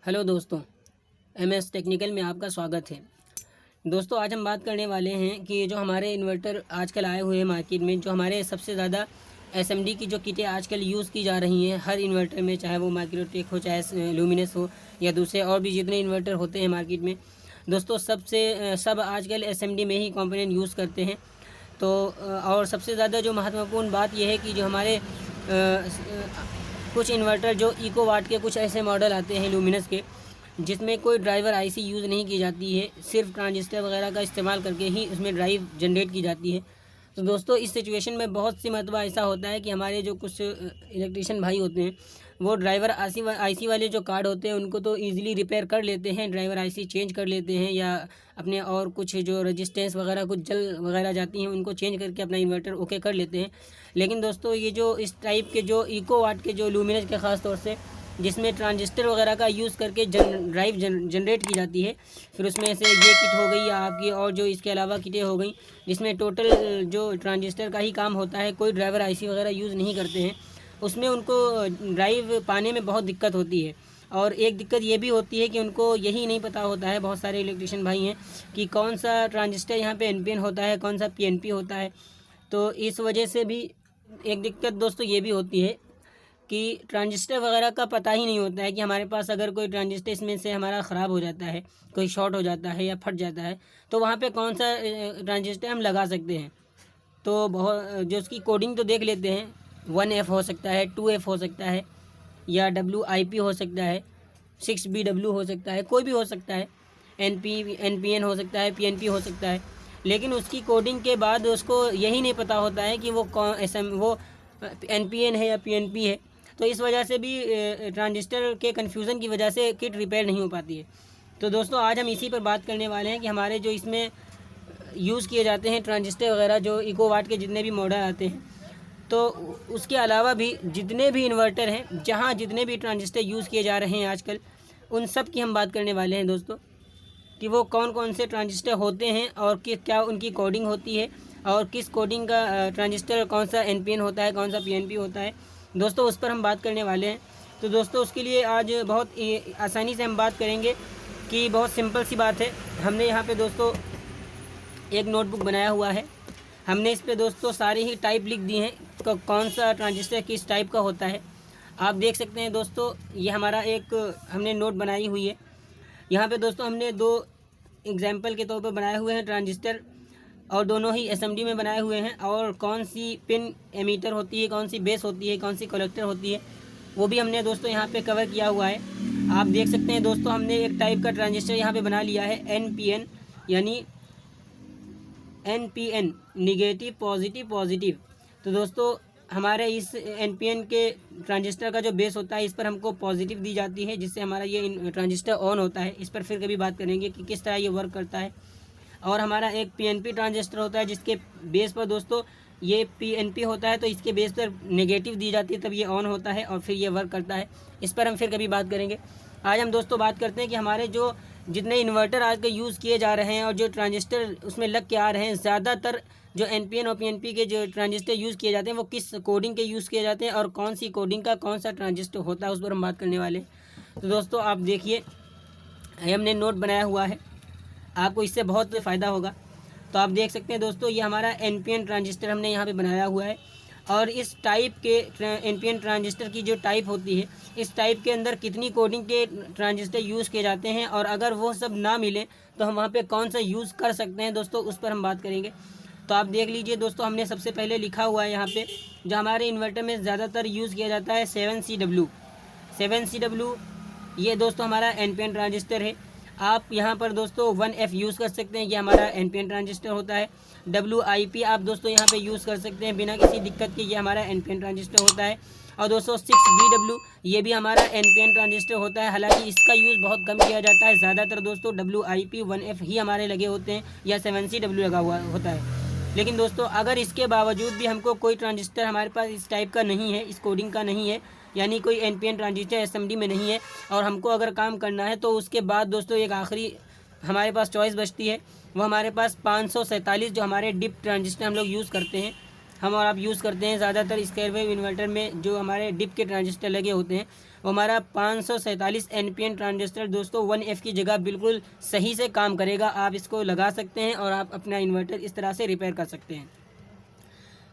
Hello दोस्तों, MS technical में आपका स्वागत है। दोस्तों, आज हम बात करने वाले हैं कि जो हमारे इन्वर्टर आजकल आए हुए हैं मार्केट में, जो हमारे सबसे ज़्यादा एसएमडी की जो किटें आजकल यूज़ की जा रही हैं हर इन्वर्टर में, चाहे वो माइक्रोटेक हो, चाहे लुमिनस हो या दूसरे और भी जितने इन्वर्टर होते हैं मार्केट में। दोस्तों, सब आजकल एसएमडी में ही कंपोनेंट यूज़ करते हैं। तो और सबसे ज़्यादा जो महत्वपूर्ण बात यह है कि जो हमारे कुछ इन्वर्टर जो इको वाट के कुछ ऐसे मॉडल आते हैं लुमिनस के, जिसमें कोई ड्राइवर आईसी यूज़ नहीं की जाती है, सिर्फ ट्रांजिस्टर वगैरह का इस्तेमाल करके ही उसमें ड्राइव जनरेट की जाती है। तो दोस्तों, इस सिचुएशन में बहुत सी मरतबा ऐसा होता है कि हमारे जो कुछ इलेक्ट्रिशियन भाई होते हैं वो ड्राइवर आईसी वाले जो कार्ड होते हैं उनको तो ईज़िली रिपेयर कर लेते हैं, ड्राइवर आईसी चेंज कर लेते हैं, या अपने और कुछ जो रजिस्टेंस वगैरह कुछ जल वगैरह जाती हैं उनको चेंज करके अपना इन्वर्टर ओके कर लेते हैं। लेकिन दोस्तों, ये जो इस टाइप के जो इको वाट के जो लुमिनस के ख़ास तौर से, जिसमें ट्रांजिस्टर वगैरह का यूज़ करके ड्राइव जनरेट की जाती है, फिर उसमें से ये किट हो गई या आपकी और जो इसके अलावा किटें हो गई, जिसमें टोटल जो ट्रांजिस्टर का ही काम होता है, कोई ड्राइवर आईसी वगैरह यूज़ नहीं करते हैं, उसमें उनको ड्राइव पाने में बहुत दिक्कत होती है। और एक दिक्कत ये भी होती है कि उनको यही नहीं पता होता है, बहुत सारे इलेक्ट्रिशियन भाई हैं, कि कौन सा ट्रांजिस्टर यहाँ पे एनपीएन होता है, कौन सा पीएनपी होता है। तो इस वजह से भी एक दिक्कत दोस्तों ये भी होती है कि ट्रांजिस्टर वगैरह का पता ही नहीं होता है कि हमारे पास अगर कोई ट्रांजिस्टर इसमें से हमारा ख़राब हो जाता है, कोई शॉर्ट हो जाता है या फट जाता है, तो वहाँ पे कौन सा ट्रांजिस्टर हम लगा सकते हैं। तो बहुत जो उसकी कोडिंग तो देख लेते हैं, 1F हो सकता है, 2F हो सकता है, या WIP हो सकता है, 6BW हो सकता है, कोई भी हो सकता है, NPN हो सकता है, PNP हो सकता है। लेकिन उसकी कोडिंग के बाद उसको यही नहीं पता होता है कि वो वो NPN है या PNP है। तो इस वजह से भी ट्रांजिस्टर के कन्फ्यूज़न की वजह से किट रिपेयर नहीं हो पाती है। तो दोस्तों, आज हम इसी पर बात करने वाले हैं कि हमारे जो इसमें यूज़ किए जाते हैं ट्रांजिस्टर वगैरह, जो इको वाट के जितने भी मॉडल आते हैं, तो उसके अलावा भी जितने भी इन्वर्टर हैं, जहाँ जितने भी ट्रांजिस्टर यूज़ किए जा रहे हैं आजकल, उन सब की हम बात करने वाले हैं दोस्तों, कि वो कौन कौन से ट्रांजिस्टर होते हैं और क्या उनकी कोडिंग होती है, और किस कोडिंग का ट्रांजिस्टर कौन सा NPN होता है, कौन सा PNP होता है। दोस्तों, उस पर हम बात करने वाले हैं। तो दोस्तों, उसके लिए आज बहुत आसानी से हम बात करेंगे कि बहुत सिंपल सी बात है। हमने यहाँ पे दोस्तों एक नोटबुक बनाया हुआ है। हमने इस पे दोस्तों सारी ही टाइप लिख दी हैं, कौन सा ट्रांजिस्टर किस टाइप का होता है। आप देख सकते हैं दोस्तों, ये हमारा एक हमने नोट बनाई हुई है। यहाँ पे दोस्तों हमने 2 एग्जाम्पल के तौर पर बनाए हुए हैं ट्रांजिस्टर, और दोनों ही एसएमडी में बनाए हुए हैं। और कौन सी पिन एमीटर होती है, कौन सी बेस होती है, कौन सी कलेक्टर होती है, वो भी हमने दोस्तों यहाँ पे कवर किया हुआ है। आप देख सकते हैं दोस्तों, हमने एक टाइप का ट्रांजिस्टर यहाँ पे बना लिया है, NPN, यानी NPN, निगेटिव पॉजिटिव पॉजिटिव। तो दोस्तों, हमारे इस NPN के ट्रांजिस्टर का जो बेस होता है, इस पर हमको पॉजिटिव दी जाती है, जिससे हमारा ये ट्रांजिस्टर ऑन होता है। इस पर फिर कभी बात करेंगे कि किस तरह ये वर्क करता है। और हमारा एक PNP ट्रांजिस्टर होता है, जिसके बेस पर दोस्तों ये PNP होता है, तो इसके बेस पर नेगेटिव दी जाती है, तब ये ऑन होता है और फिर ये वर्क करता है। इस पर हम फिर कभी बात करेंगे। आज हम दोस्तों बात करते हैं कि हमारे जो जितने इन्वर्टर आज के यूज़ किए जा रहे हैं और जो ट्रांजिस्टर उसमें लग के आ रहे हैं, ज़्यादातर जो NPN और PNP के जो ट्रांजिस्टर यूज़ किए जाते हैं वो किस कोडिंग के यूज़ किए जाते हैं, और कौन सी कोडिंग का कौन सा ट्रांजिस्टर होता है, उस पर हम बात करने वाले हैं। तो दोस्तों, आप देखिए, हमने नोट बनाया हुआ है, आपको इससे बहुत फ़ायदा होगा। तो आप देख सकते हैं दोस्तों, ये हमारा NPN ट्रांजिस्टर हमने यहाँ पे बनाया हुआ है। और इस टाइप के NPN ट्रांजिस्टर की जो टाइप होती है, इस टाइप के अंदर कितनी कोडिंग के ट्रांजिस्टर यूज़ किए जाते हैं, और अगर वो सब ना मिले तो हम वहाँ पे कौन सा यूज़ कर सकते हैं दोस्तों, उस पर हम बात करेंगे। तो आप देख लीजिए दोस्तों, हमने सबसे पहले लिखा हुआ है यहाँ पे, जो हमारे इन्वर्टर में ज़्यादातर यूज़ किया जाता है 7CW। ये दोस्तों हमारा NPN ट्रांजिस्टर है। आप यहाँ पर दोस्तों 1F यूज़ कर सकते हैं, ये हमारा NPN ट्रांजिस्टर होता है। WIP आप दोस्तों यहाँ पे यूज़ कर सकते हैं बिना किसी दिक्कत के, ये हमारा NPN ट्रांजिस्टर होता है। और दोस्तों 6BW, ये भी हमारा NPN ट्रांजिस्टर होता है। हालांकि इसका यूज़ बहुत कम किया जाता है, ज़्यादातर दोस्तों WIP 1F ही हमारे लगे होते हैं, या 7CW लगा हुआ होता है। लेकिन दोस्तों, अगर इसके बावजूद भी हमको कोई ट्रांजिस्टर हमारे पास इस टाइप का नहीं है, इस कोडिंग का नहीं है, यानी कोई NPN ट्रांजिस्टर SMD में नहीं है, और हमको अगर काम करना है, तो उसके बाद दोस्तों एक आखिरी हमारे पास चॉइस बचती है। वो हमारे पास 547 जो हमारे डिप ट्रांजिस्टर हम लोग यूज़ करते हैं, हम और आप यूज़ करते हैं ज़्यादातर स्क्वायर वेव इन्वर्टर में जो हमारे डिप के ट्रांजिस्टर लगे होते हैं वो हमारा 547 NPN ट्रांजिस्टर दोस्तों 1F की जगह बिल्कुल सही से काम करेगा। आप इसको लगा सकते हैं और आप अपना इन्वर्टर इस तरह से रिपेयर कर सकते हैं।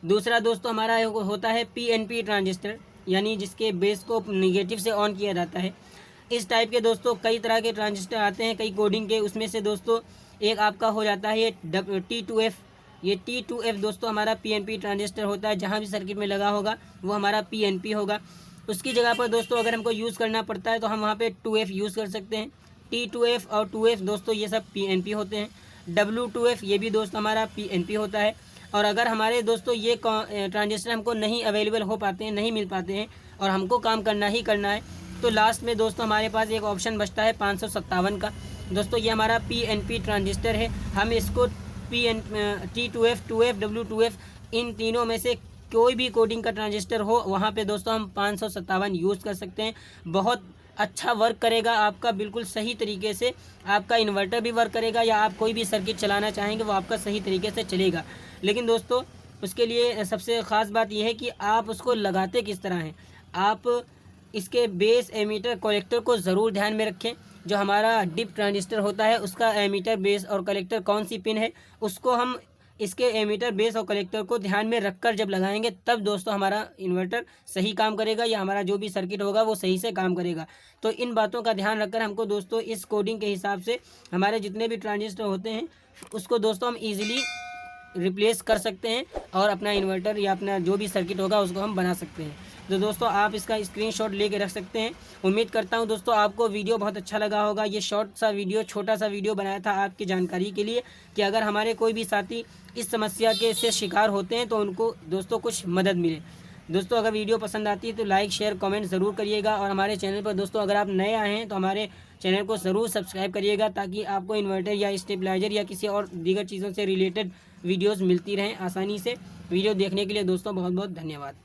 दूसरा दोस्तों हमारा होता है PNP ट्रांजिस्टर, यानी जिसके बेस को निगेटिव से ऑन किया जाता है। इस टाइप के दोस्तों कई तरह के ट्रांजिस्टर आते हैं कई कोडिंग के, उसमें से दोस्तों एक आपका हो जाता है ये T2F। ये T2F दोस्तों हमारा PNP ट्रांजिस्टर होता है, जहाँ भी सर्किट में लगा होगा वो हमारा PNP होगा। उसकी जगह पर दोस्तों अगर हमको यूज़ करना पड़ता है तो हम वहाँ पे 2F यूज़ कर सकते हैं। T2F और 2F दोस्तों ये सब PNP होते हैं। W2F ये भी दोस्तों हमारा PNP होता है। और अगर हमारे दोस्तों ये ट्रांजिस्टर हमको नहीं अवेलेबल हो पाते हैं, नहीं मिल पाते हैं और हमको काम करना ही करना है, तो लास्ट में दोस्तों हमारे पास एक ऑप्शन बचता है 557 का। दोस्तों ये हमारा PNP ट्रांजिस्टर है। हम इसको T2F, 2F, W2F इन तीनों में से कोई भी कोडिंग का ट्रांजिस्टर हो वहाँ पे दोस्तों हम 557 यूज़ कर सकते हैं। बहुत अच्छा वर्क करेगा आपका, बिल्कुल सही तरीके से आपका इन्वर्टर भी वर्क करेगा, या आप कोई भी सर्किट चलाना चाहेंगे वो आपका सही तरीके से चलेगा। लेकिन दोस्तों उसके लिए सबसे ख़ास बात यह है कि आप उसको लगाते किस तरह हैं। आप इसके बेस एमीटर कलेक्टर को ज़रूर ध्यान में रखें। जो हमारा डिप ट्रांजिस्टर होता है उसका एमीटर बेस और कलेक्टर कौन सी पिन है उसको हम इसके एमीटर बेस और कलेक्टर को ध्यान में रखकर जब लगाएंगे तब दोस्तों हमारा इन्वर्टर सही काम करेगा, या हमारा जो भी सर्किट होगा वो सही से काम करेगा। तो इन बातों का ध्यान रखकर हमको दोस्तों इस कोडिंग के हिसाब से हमारे जितने भी ट्रांजिस्टर होते हैं उसको दोस्तों हम ईज़िली रिप्लेस कर सकते हैं और अपना इन्वर्टर या अपना जो भी सर्किट होगा उसको हम बना सकते हैं। तो दोस्तों आप इसका स्क्रीनशॉट लेके रख सकते हैं। उम्मीद करता हूं दोस्तों आपको वीडियो बहुत अच्छा लगा होगा। ये शॉर्ट सा वीडियो, छोटा सा वीडियो बनाया था आपकी जानकारी के लिए कि अगर हमारे कोई भी साथी इस समस्या के से शिकार होते हैं तो उनको दोस्तों कुछ मदद मिले। दोस्तों अगर वीडियो पसंद आती है तो लाइक शेयर कमेंट ज़रूर करिएगा, और हमारे चैनल पर दोस्तों अगर आप नए आए हैं तो हमारे चैनल को ज़रूर सब्सक्राइब करिएगा ताकि आपको इन्वर्टर या स्टेबलाइजर या किसी और दीगर चीज़ों से रिलेटेड वीडियोस मिलती रहें आसानी से। वीडियो देखने के लिए दोस्तों बहुत बहुत धन्यवाद।